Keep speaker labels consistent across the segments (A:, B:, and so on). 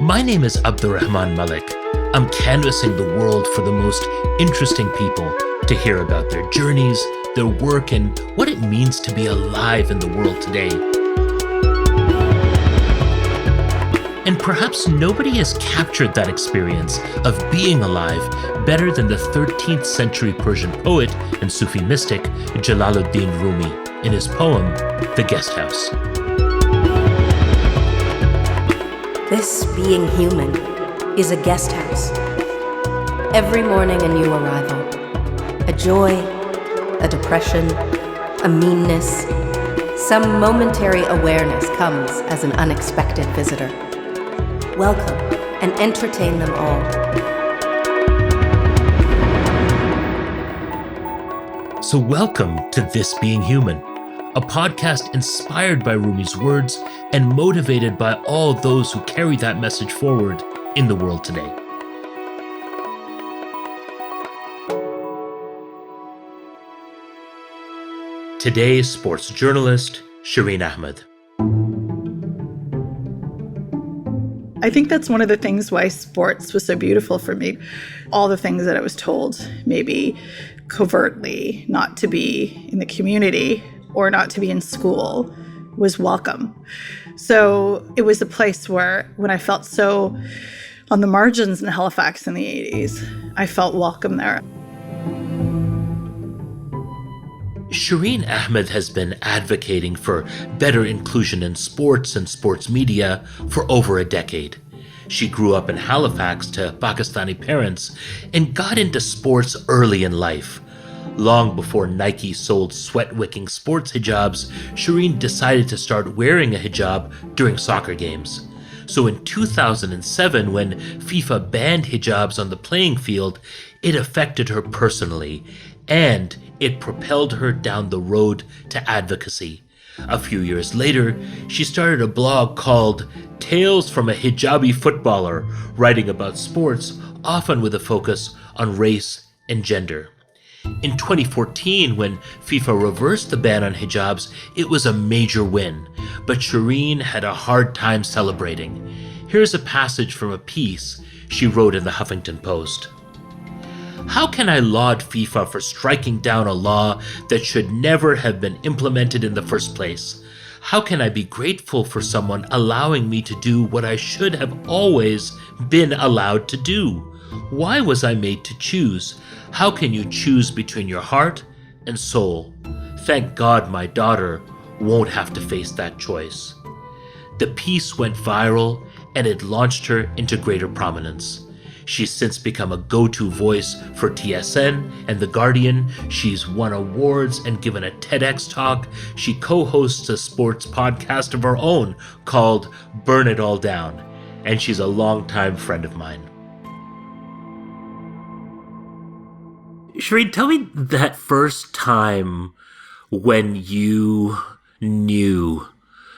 A: My name is Abdurrahman Malik. I'm canvassing the world for the most interesting people to hear about their journeys, their work, and what it means to be alive in the world today. And perhaps nobody has captured that experience of being alive better than the 13th century Persian poet and Sufi mystic Jalaluddin Rumi in his poem, The Guest House.
B: This being human is a guest house. Every morning a new arrival. A joy, a depression, a meanness. Some momentary awareness comes as an unexpected visitor. Welcome and entertain them all.
A: So welcome to This Being Human, a podcast inspired by Rumi's words and motivated by all those who carry that message forward in the world today. Today's sports journalist, Shireen Ahmed.
C: I think that's one of the things why sports was so beautiful for me. All the things that I was told, maybe covertly, not to be in the community or not to be in school, was welcome. So it was a place where when I felt so on the margins in Halifax in the 80s, I felt welcome there.
A: Shireen Ahmed has been advocating for better inclusion in sports and sports media for over a decade. She grew up in Halifax to Pakistani parents and got into sports early in life. Long before Nike sold sweat-wicking sports hijabs, Shireen decided to start wearing a hijab during soccer games. So in 2007, when FIFA banned hijabs on the playing field, it affected her personally, and it propelled her down the road to advocacy. A few years later, she started a blog called Tales from a Hijabi Footballer, writing about sports, often with a focus on race and gender. In 2014, when FIFA reversed the ban on hijabs, it was a major win, but Shireen had a hard time celebrating. Here's a passage from a piece she wrote in the Huffington Post. How can I laud FIFA for striking down a law that should never have been implemented in the first place? How can I be grateful for someone allowing me to do what I should have always been allowed to do? Why was I made to choose? How can you choose between your heart and soul? Thank God my daughter won't have to face that choice. The piece went viral and it launched her into greater prominence. She's since become a go-to voice for TSN and The Guardian. She's won awards and given a TEDx talk. She co-hosts a sports podcast of her own called Burn It All Down. And she's a longtime friend of mine. Shireen, tell me that first time when you knew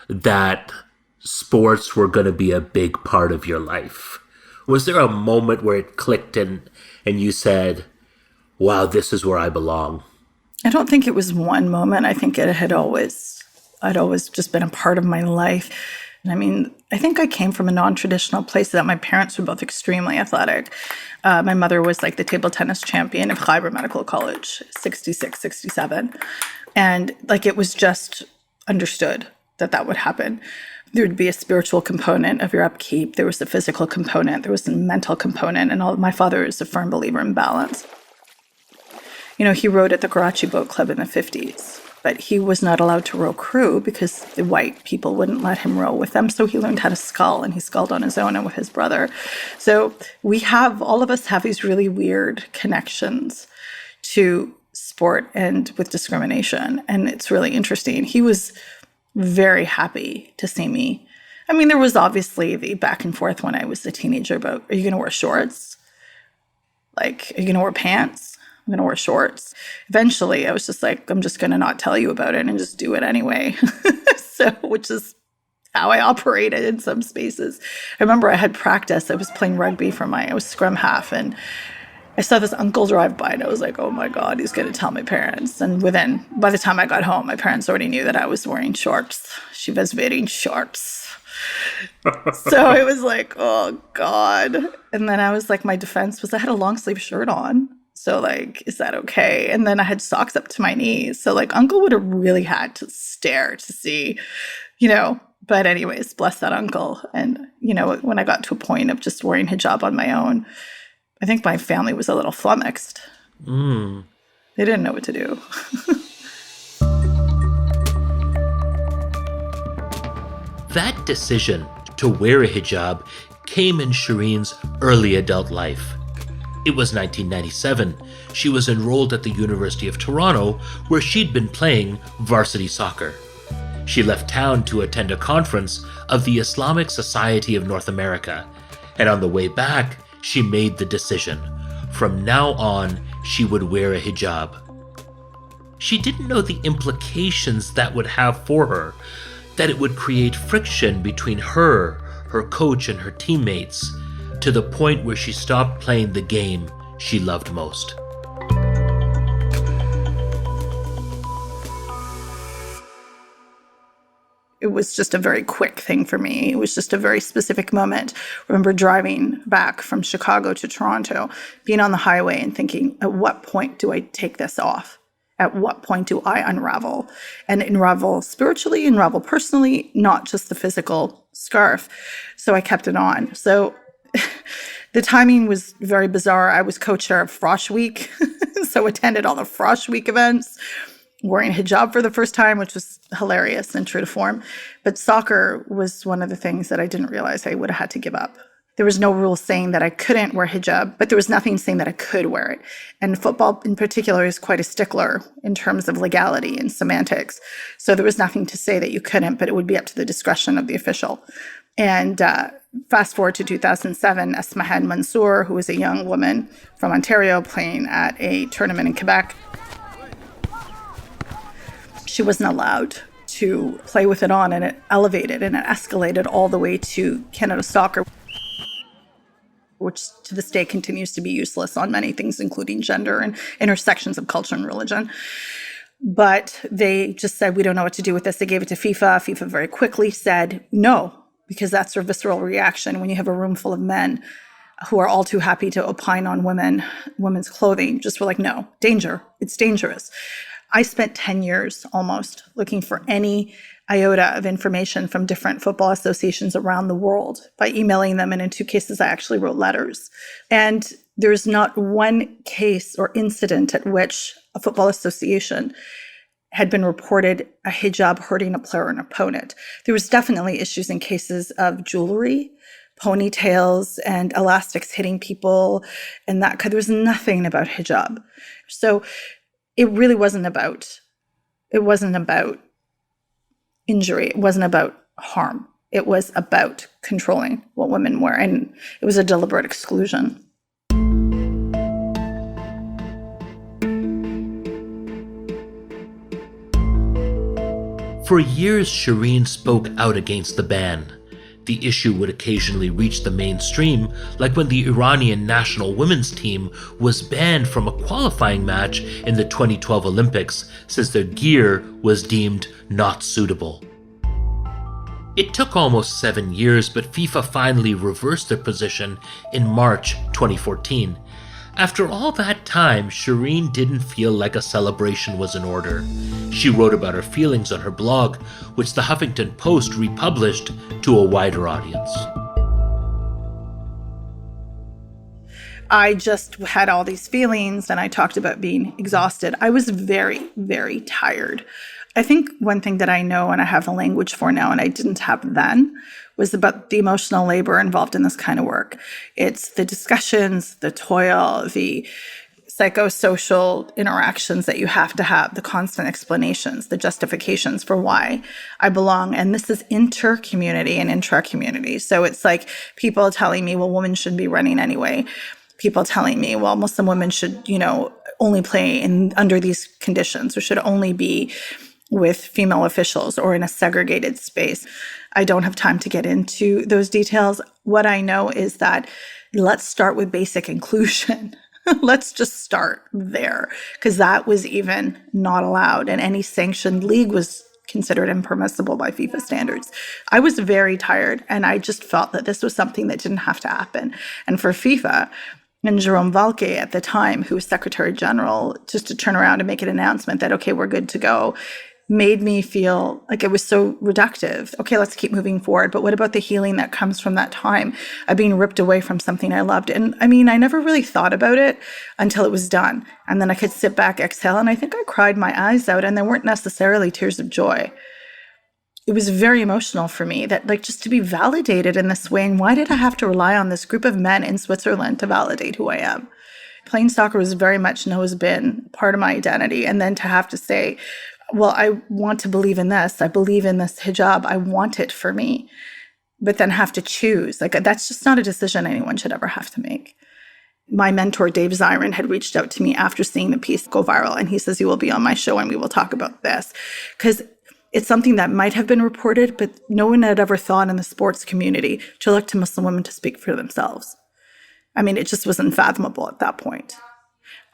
A: that sports were going to be a big part of your life. Was there a moment where it clicked and you said, wow, this is where I belong?
C: I don't think it was one moment. I think I'd always just been a part of my life. I mean, I think I came from a non-traditional place that my parents were both extremely athletic. My mother was like the table tennis champion of Khyber Medical College, 66, 67. And like it was just understood that would happen. There would be a spiritual component of your upkeep. There was a physical component. There was a mental component. And my father is a firm believer in balance. You know, he rowed at the Karachi Boat Club in the 50s, but he was not allowed to row crew because the white people wouldn't let him row with them. So he learned how to scull, and he sculled on his own and with his brother. So all of us have these really weird connections to sport and with discrimination. And it's really interesting. He was very happy to see me. I mean, there was obviously the back and forth when I was a teenager about, are you going to wear shorts? Like, are you going to wear pants? I'm going to wear shorts. Eventually, I was just like, I'm just going to not tell you about it and just do it anyway. Which is how I operated in some spaces. I remember I had practice. I was playing rugby I was scrum half, and I saw this uncle drive by and I was like, oh my God, he's going to tell my parents. And by the time I got home, my parents already knew that I was wearing shorts. She was wearing shorts. So it was like, oh God. And then I was like, my defense was I had a long sleeve shirt on. So like, is that okay? And then I had socks up to my knees. So like uncle would have really had to stare to see, but anyways, bless that uncle. And, when I got to a point of just wearing hijab on my own, I think my family was a little flummoxed. They didn't know what to do.
A: That decision to wear a hijab came in Shireen's early adult life. It was 1997. She was enrolled at the University of Toronto, where she'd been playing varsity soccer. She left town to attend a conference of the Islamic Society of North America, and on the way back, she made the decision. From now on, she would wear a hijab. She didn't know the implications that would have for her, that it would create friction between her coach, and her teammates, to the point where she stopped playing the game she loved most.
C: It was just a very quick thing for me. It was just a very specific moment. I remember driving back from Chicago to Toronto, being on the highway and thinking, at what point do I take this off? At what point do I unravel? And unravel spiritually, unravel personally, not just the physical scarf. So I kept it on. So the timing was very bizarre. I was co-chair of Frosh Week, so attended all the Frosh Week events, wearing hijab for the first time, which was hilarious and true to form. But soccer was one of the things that I didn't realize I would have had to give up. There was no rule saying that I couldn't wear hijab, but there was nothing saying that I could wear it. And football in particular is quite a stickler in terms of legality and semantics. So there was nothing to say that you couldn't, but it would be up to the discretion of the official. And fast forward to 2007, Asmahan Mansour, who was a young woman from Ontario playing at a tournament in Quebec, she wasn't allowed to play with it on, and it elevated and it escalated all the way to Canada Soccer, which to this day continues to be useless on many things, including gender and intersections of culture and religion. But they just said, we don't know what to do with this. They gave it to FIFA. FIFA very quickly said no, because that's their visceral reaction when you have a room full of men who are all too happy to opine on women's clothing. Just were like, no, danger. It's dangerous. I spent 10 years almost looking for any iota of information from different football associations around the world by emailing them. And in 2 cases, I actually wrote letters. And there's not one case or incident at which a football association had been reported a hijab hurting a player or an opponent. There was definitely issues in cases of jewelry, ponytails, and elastics hitting people. And there was nothing about hijab. So it really wasn't about injury. It wasn't about harm. It was about controlling what women wear. And it was a deliberate exclusion.
A: For years, Shireen spoke out against the ban. The issue would occasionally reach the mainstream, like when the Iranian national women's team was banned from a qualifying match in the 2012 Olympics since their gear was deemed not suitable. It took almost 7 years, but FIFA finally reversed their position in March 2014. After all that time, Shireen didn't feel like a celebration was in order. She wrote about her feelings on her blog, which the Huffington Post republished to a wider audience.
C: I just had all these feelings, and I talked about being exhausted. I was very, very tired. I think one thing that I know and I have a language for now, and I didn't have then, was about the emotional labor involved in this kind of work. It's the discussions, the toil, the psychosocial interactions that you have to have, the constant explanations, the justifications for why I belong. And this is inter-community and intra-community. So it's like people telling me, well, women shouldn't be running anyway. People telling me, well, Muslim women should, only play under these conditions or should only be with female officials or in a segregated space. I don't have time to get into those details. What I know is that let's start with basic inclusion. Let's just start there, because that was even not allowed, and any sanctioned league was considered impermissible by FIFA standards. I was very tired, and I just felt that this was something that didn't have to happen. And for FIFA and Jerome Valcke at the time, who was Secretary General, just to turn around and make an announcement that, okay, we're good to go, made me feel like it was so reductive. Okay, let's keep moving forward. But what about the healing that comes from that time of being ripped away from something I loved? And I mean, I never really thought about it until it was done. And then I could sit back, exhale, and I think I cried my eyes out, and they weren't necessarily tears of joy. It was very emotional for me that, like, just to be validated in this way. And why did I have to rely on this group of men in Switzerland to validate who I am? Playing soccer was very much and has been part of my identity. And then to have to say, well, I want to believe in this. I believe in this hijab. I want it for me. But then have to choose. Like, that's just not a decision anyone should ever have to make. My mentor, Dave Zirin, had reached out to me after seeing the piece go viral. And he says, you will be on my show and we will talk about this. Because it's something that might have been reported, but no one had ever thought in the sports community to look to Muslim women to speak for themselves. I mean, it just was unfathomable at that point.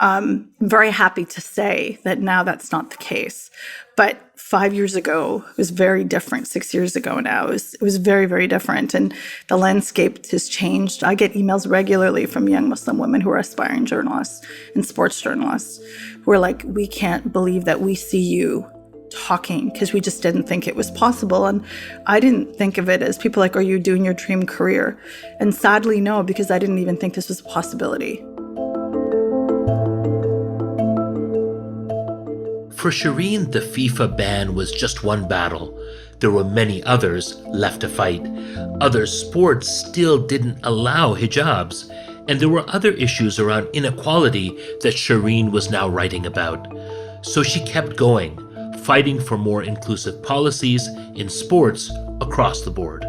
C: I'm very happy to say that now that's not the case. But 5 years ago, it was very different. 6 years ago now, it was very, very different. And the landscape has changed. I get emails regularly from young Muslim women who are aspiring journalists and sports journalists who are like, we can't believe that we see you talking, because we just didn't think it was possible. And I didn't think of it as people like, are you doing your dream career? And sadly, no, because I didn't even think this was a possibility.
A: For Shireen, the FIFA ban was just one battle. There were many others left to fight. Other sports still didn't allow hijabs. And there were other issues around inequality that Shireen was now writing about. So she kept going, fighting for more inclusive policies in sports across the board.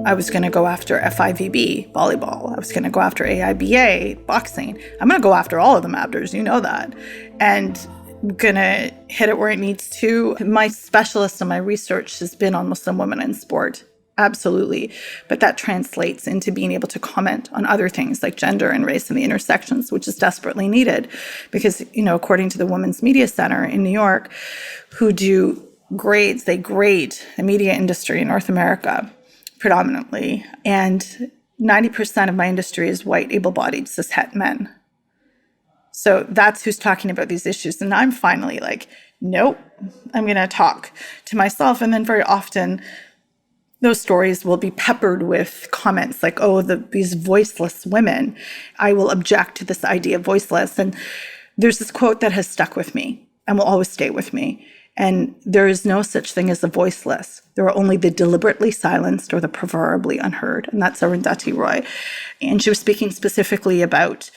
C: I was going to go after FIVB, volleyball. I was going to go after AIBA, boxing. I'm going to go after all of them, Abders, you know that. And I'm going to hit it where it needs to. My specialist and my research has been on Muslim women in sport. Absolutely. But that translates into being able to comment on other things like gender and race and the intersections, which is desperately needed. Because, you know, according to the Women's Media Center in New York, who do grades, they grade the media industry in North America predominantly. And 90% of my industry is white, able-bodied, cishet men. So that's who's talking about these issues. And I'm finally like, nope, I'm going to talk to myself. And then very often, those stories will be peppered with comments like, oh, these voiceless women. I will object to this idea of voiceless. And there's this quote that has stuck with me and will always stay with me. And there is no such thing as the voiceless. There are only the deliberately silenced or the proverbially unheard. And that's Arundhati Roy. And she was speaking specifically about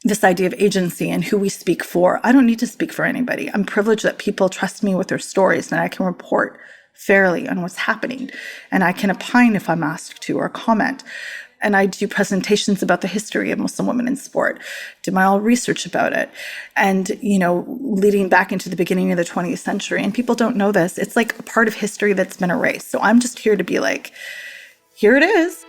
C: this idea of agency and who we speak for. I don't need to speak for anybody. I'm privileged that people trust me with their stories and I can report fairly on what's happening. And I can opine if I'm asked to or comment. And I do presentations about the history of Muslim women in sport, do my own research about it. And, you know, leading back into the beginning of the 20th century. And people don't know this. It's like a part of history that's been erased. So I'm just here to be like, here it is.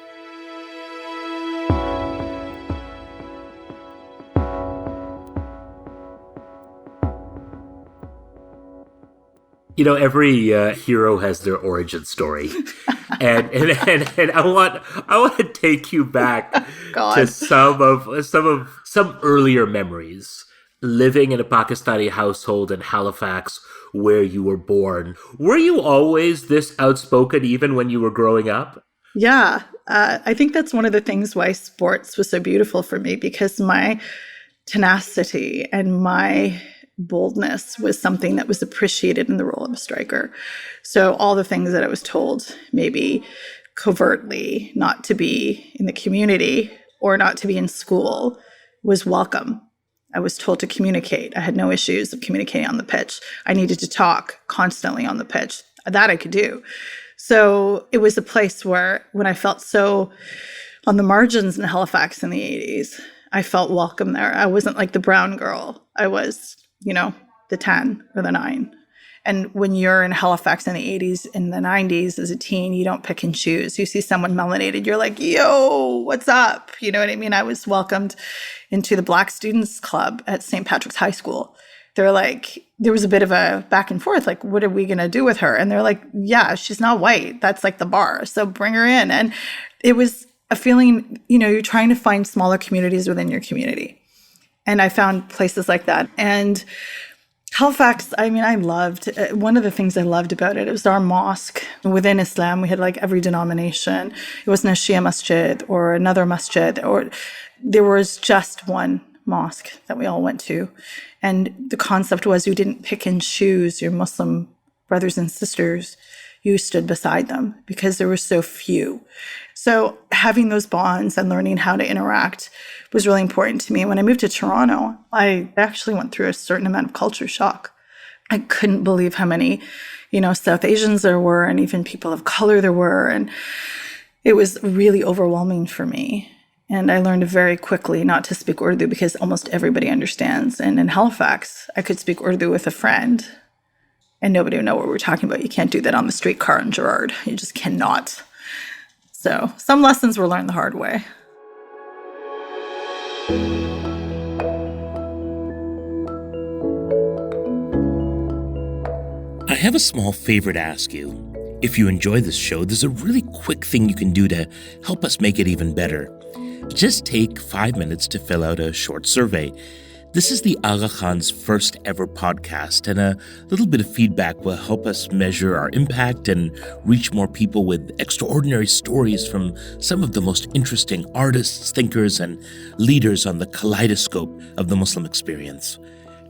A: You know, every hero has their origin story, and I want to take you back to some earlier memories. Living in a Pakistani household in Halifax, where you were born, were you always this outspoken, even when you were growing up?
C: Yeah, I think that's one of the things why sports was so beautiful for me, because my tenacity and my boldness was something that was appreciated in the role of a striker. So all the things that I was told, maybe covertly, not to be in the community or not to be in school, was welcome. I was told to communicate. I had no issues of communicating on the pitch. I needed to talk constantly on the pitch. That I could do. So it was a place where, when I felt so on the margins in Halifax in the 80s, I felt welcome there. I wasn't like the brown girl. I was, you know, the 10 or the 9. And when you're in Halifax in the 80s, in the 90s as a teen, you don't pick and choose. You see someone melanated, you're like, yo, what's up? You know what I mean? I was welcomed into the Black Students Club at St. Patrick's High School. They're like, there was a bit of a back and forth, like, what are we going to do with her? And they're like, yeah, she's not white. That's like the bar. So bring her in. And it was a feeling, you're trying to find smaller communities within your community. And I found places like that. And Halifax, I loved, one of the things I loved about it was our mosque. Within Islam, we had like every denomination. It wasn't a Shia masjid or another masjid, or there was just one mosque that we all went to. And the concept was you didn't pick and choose your Muslim brothers and sisters. You stood beside them because there were so few. So having those bonds and learning how to interact was really important to me. When I moved to Toronto, I actually went through a certain amount of culture shock. I couldn't believe how many, South Asians there were and even people of color there were. And it was really overwhelming for me. And I learned very quickly not to speak Urdu because almost everybody understands. And in Halifax, I could speak Urdu with a friend and nobody would know what we're talking about. You can't do that on the streetcar in Gerrard. You just cannot. So some lessons were learned the hard way.
A: I have a small favor to ask you. If you enjoy this show, there's a really quick thing you can do to help us make it even better. Just take 5 minutes to fill out a short survey. This is the Aga Khan's first ever podcast, and a little bit of feedback will help us measure our impact and reach more people with extraordinary stories from some of the most interesting artists, thinkers, and leaders on the kaleidoscope of the Muslim experience.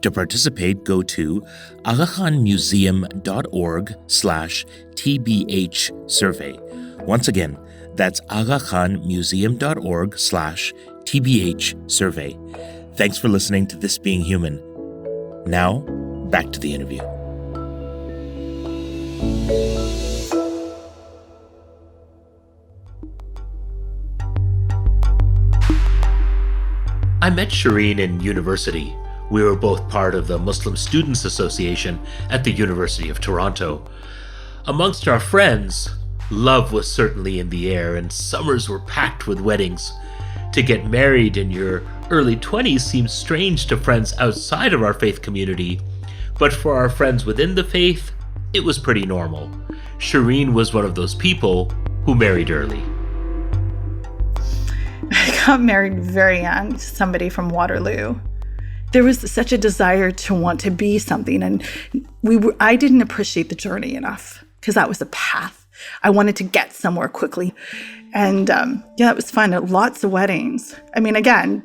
A: To participate, go to agakhanmuseum.org/TBH survey. Once again, that's agakhanmuseum.org/TBH survey. Thanks for listening to This Being Human. Now, back to the interview. I met Shireen in university. We were both part of the Muslim Students Association at the University of Toronto. Amongst our friends, love was certainly in the air and summers were packed with weddings. To get married in your early 20s seems strange to friends outside of our faith community, but for our friends within the faith, it was pretty normal. Shireen was one of those people who married early.
C: I got married very young to somebody from Waterloo. There was such a desire to want to be something, and I didn't appreciate the journey enough because that was a path. I wanted to get somewhere quickly. And it was fun. Lots of weddings. Again,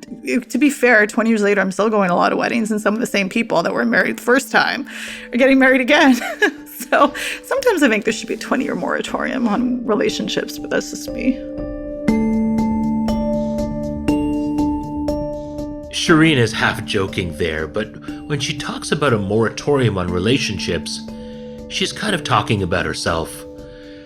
C: to be fair, 20 years later, I'm still going to a lot of weddings, and some of the same people that were married the first time are getting married again. So sometimes I think there should be a 20-year moratorium on relationships, but that's just me.
A: Shireen is half joking there, but when she talks about a moratorium on relationships, she's kind of talking about herself.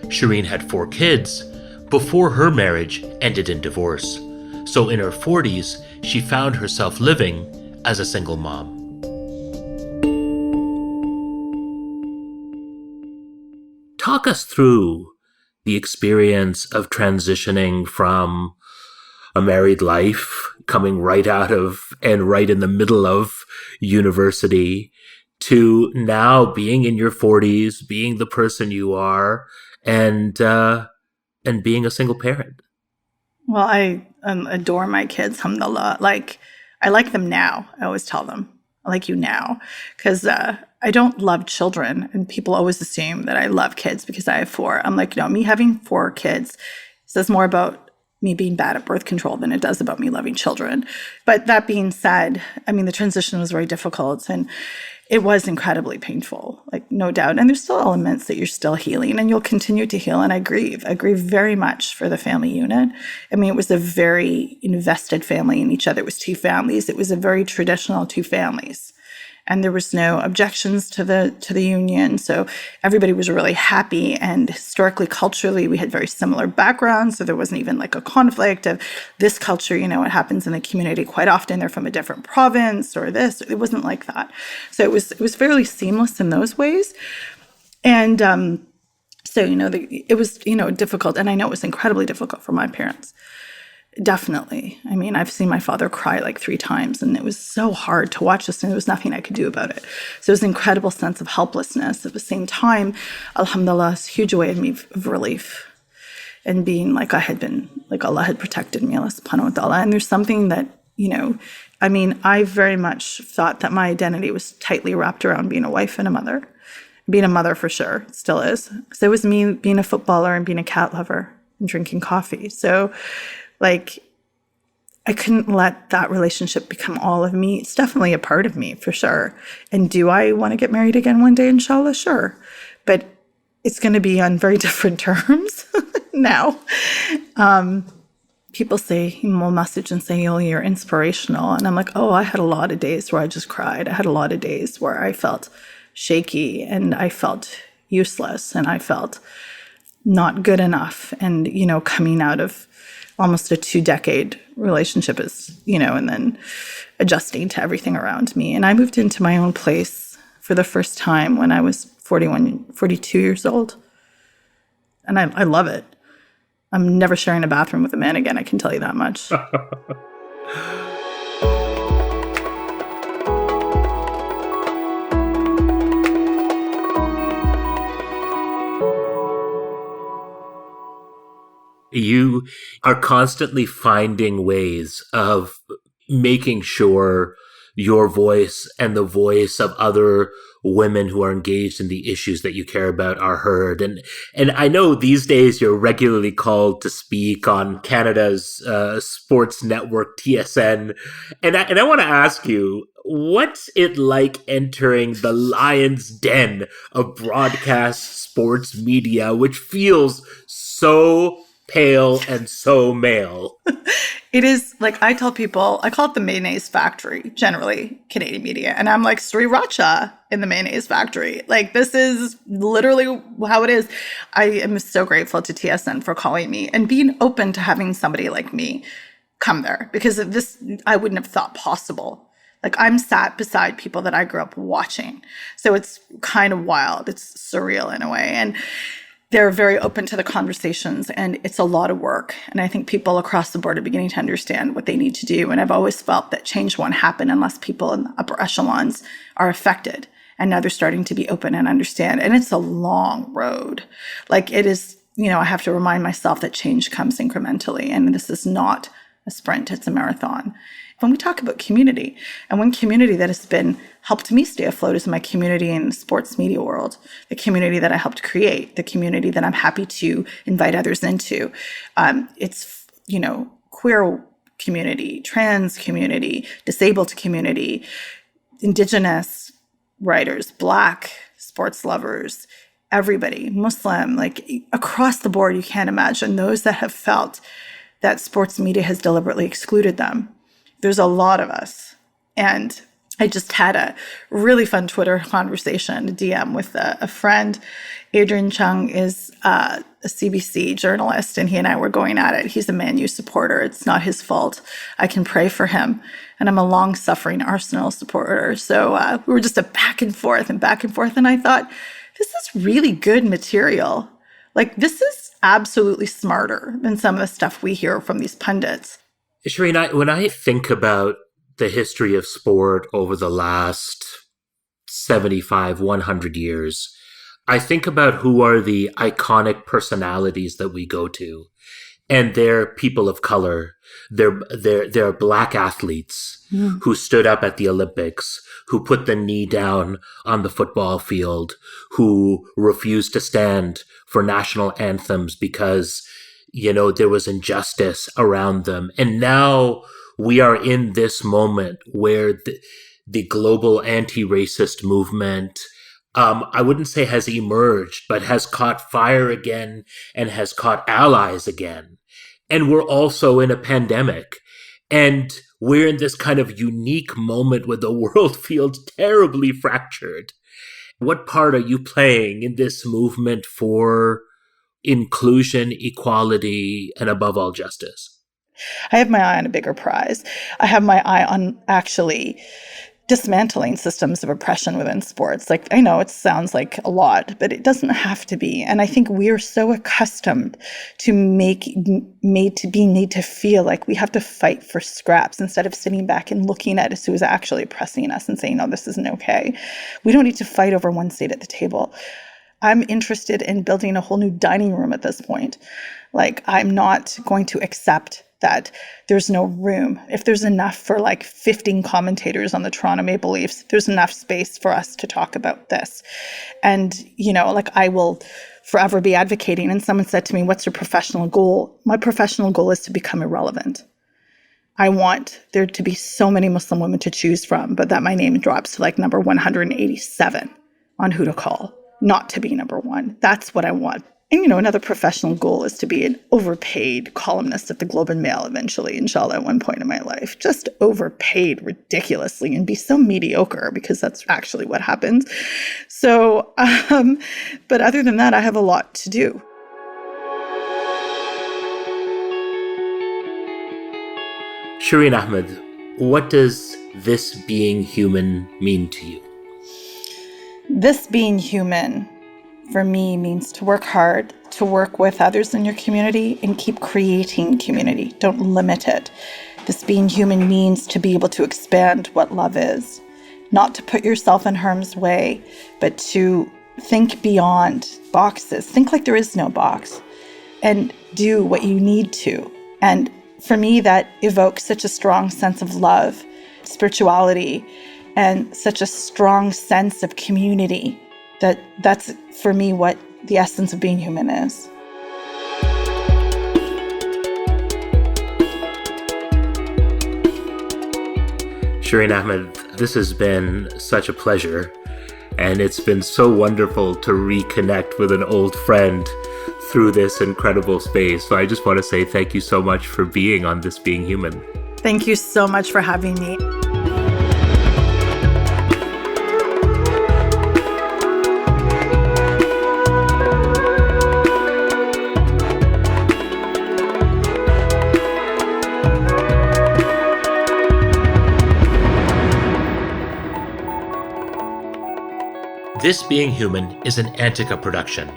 A: Shireen had 4 kids before her marriage ended in divorce. So in her 40s, she found herself living as a single mom. Talk us through the experience of transitioning from a married life, coming right out of and right in the middle of university, to now being in your 40s, being the person you are, and being a single parent.
C: Well, I adore my kids, alhamdulillah. I like them now. I always tell them, I like you now. Because I don't love children. And people always assume that I love kids because I have 4. I'm like, no, me having 4 kids says more about me being bad at birth control than it does about me loving children. But that being said, the transition was very difficult. And it was incredibly painful, no doubt. And there's still elements that you're still healing and you'll continue to heal. And I grieve very much for the family unit. It was a very invested family in each other. It was 2 families. It was a very traditional 2 families. and there was no objections to the union. So everybody was really happy. And historically, culturally, we had very similar backgrounds. So there wasn't even like a conflict of this culture, you know, it happens in the community quite often. They're from a different province or this. It wasn't like that. So it was fairly seamless in those ways. And so, you know, it was, you know, difficult. And I know it was incredibly difficult for my parents. Definitely. I mean, I've seen my father cry like 3 times, and it was so hard to watch this, and there was nothing I could do about it. So it was an incredible sense of helplessness. At the same time, alhamdulillah, it's a huge way of relief. And being like I had been, like Allah had protected me, Allah subhanahu wa ta'ala. And there's something that, you know, I mean, I very much thought that my identity was tightly wrapped around being a wife and a mother. Being a mother for sure, it still is. So it was me being a footballer and being a cat lover and drinking coffee. So like, I couldn't let that relationship become all of me. It's definitely a part of me, for sure. And do I want to get married again one day, inshallah? Sure. But it's going to be on very different terms now. People say, will message and say, oh, you're inspirational. And I'm like, oh, I had a lot of days where I just cried. I had a lot of days where I felt shaky and I felt useless and I felt not good enough. And, you know, coming out of almost a 2-decade relationship is, you know, and then adjusting to everything around me. And I moved into my own place for the first time when I was 42 years old. And I love it. I'm never sharing a bathroom with a man again, I can tell you that much.
A: You are constantly finding ways of making sure your voice and the voice of other women who are engaged in the issues that you care about are heard. And I know these days you're regularly called to speak on Canada's sports network, TSN. And I want to ask you, what's it like entering the lion's den of broadcast sports media, which feels so pale and so male?
C: It is, like, I tell people, I call it the mayonnaise factory, generally, Canadian media. And I'm like, Sriracha in the mayonnaise factory. Like, this is literally how it is. I am so grateful to TSN for calling me and being open to having somebody like me come there, because this, I wouldn't have thought possible. Like, I'm sat beside people that I grew up watching. So it's kind of wild. It's surreal in a way. And they're very open to the conversations, and it's a lot of work. And I think people across the board are beginning to understand what they need to do. And I've always felt that change won't happen unless people in the upper echelons are affected. And now they're starting to be open and understand. And it's a long road. Like, it is, you know, I have to remind myself that change comes incrementally. And this is not a sprint, it's a marathon. When we talk about community, and one community that has been helped me stay afloat is my community in the sports media world, the community that I helped create, the community that I'm happy to invite others into. It's, you know, queer community, trans community, disabled community, Indigenous writers, Black sports lovers, everybody, Muslim, like across the board. You can't imagine those that have felt that sports media has deliberately excluded them. There's a lot of us. And I just had a really fun Twitter conversation, a DM with a friend. Adrian Chung is a CBC journalist, and he and I were going at it. He's a Man U supporter. It's not his fault. I can pray for him. And I'm a long-suffering Arsenal supporter. So we were just a back and forth. And I thought, this is really good material. Like, this is absolutely smarter than some of the stuff we hear from these pundits.
A: Shireen, when I think about the history of sport over the last 75, 100 years, I think about who are the iconic personalities that we go to. And they're people of color. They're Black athletes who stood up at the Olympics, who put the knee down on the football field, who refused to stand for national anthems because, you know, there was injustice around them. And now we are in this moment where the global anti-racist movement, I wouldn't say has emerged, but has caught fire again and has caught allies again. And we're also in a pandemic. And we're in this kind of unique moment where the world feels terribly fractured. What part are you playing in this movement for inclusion, equality, and above all, justice?
C: I have my eye on a bigger prize. I have my eye on actually dismantling systems of oppression within sports. Like, I know it sounds like a lot, but it doesn't have to be. And I think we're so accustomed to being made to feel like we have to fight for scraps instead of sitting back and looking at us who is actually oppressing us and saying, no, this isn't okay. We don't need to fight over one seat at the table. I'm interested in building a whole new dining room at this point. Like, I'm not going to accept that there's no room. If there's enough for like 15 commentators on the Toronto Maple Leafs, there's enough space for us to talk about this. And, like, I will forever be advocating. And someone said to me, what's your professional goal? My professional goal is to become irrelevant. I want there to be so many Muslim women to choose from, but that my name drops to like number 187 on who to call, not to be number one. That's what I want. And, another professional goal is to be an overpaid columnist at the Globe and Mail eventually, inshallah, at one point in my life. Just overpaid ridiculously and be so mediocre, because that's actually what happens. So, but other than that, I have a lot to do.
A: Shireen Ahmed, what does this being human mean to you?
C: This being human, for me, means to work hard, to work with others in your community, and keep creating community. Don't limit it. This being human means to be able to expand what love is, not to put yourself in harm's way, but to think beyond boxes. Think like there is no box, and do what you need to. And for me, that evokes such a strong sense of love, spirituality, and such a strong sense of community. That's, for me, what the essence of being human is.
A: Shireen Ahmed, this has been such a pleasure, and it's been so wonderful to reconnect with an old friend through this incredible space. So I just want to say thank you so much for being on This Being Human.
C: Thank you so much for having me.
A: This Being Human is an Antica production.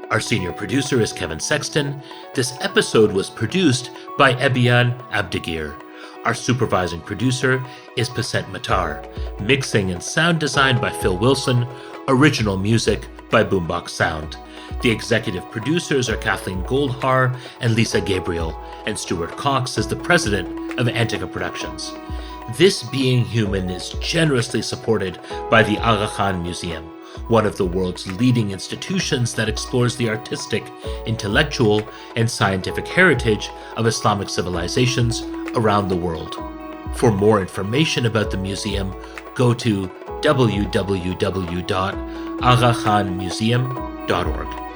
A: Our senior producer is Kevin Sexton. This episode was produced by Ebian Abdigir. Our supervising producer is Pasent Matar. Mixing and sound design by Phil Wilson. Original music by Boombox Sound. The executive producers are Kathleen Goldhar and Lisa Gabriel, and Stuart Cox is the president of Antica Productions. This Being Human is generously supported by the Aga Khan Museum, one of the world's leading institutions that explores the artistic, intellectual, and scientific heritage of Islamic civilizations around the world. For more information about the museum, go to www.agakhanmuseum.org.